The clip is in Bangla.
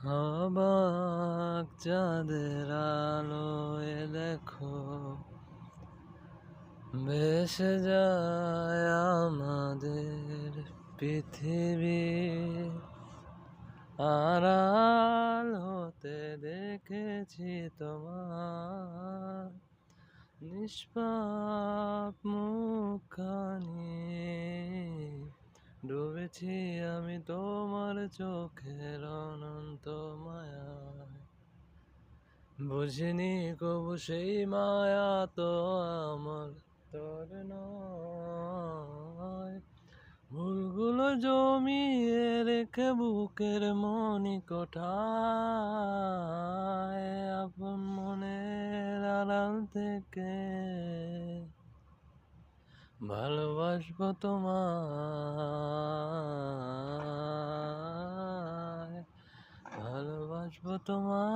অবাক চাঁদের আলোয় দেখো ভেসে যায় আমাদের পৃথিবী। আড়াল হতে দেখেছি তোমার নিষ্পাপ মুখখানি, ডুবেছি আমি তোমার চোখের অনন্ত মায়ায়। বুঝিনি কবু সেই মায়া তো আমার তোর নয়। ভুলগুলো জমিয়ে রেখে বুকের মনি কোঠায়, আপন মনের আড়াল থেকে ভালোবাসবো তোমায়, ভালোবাসবো তোমায়।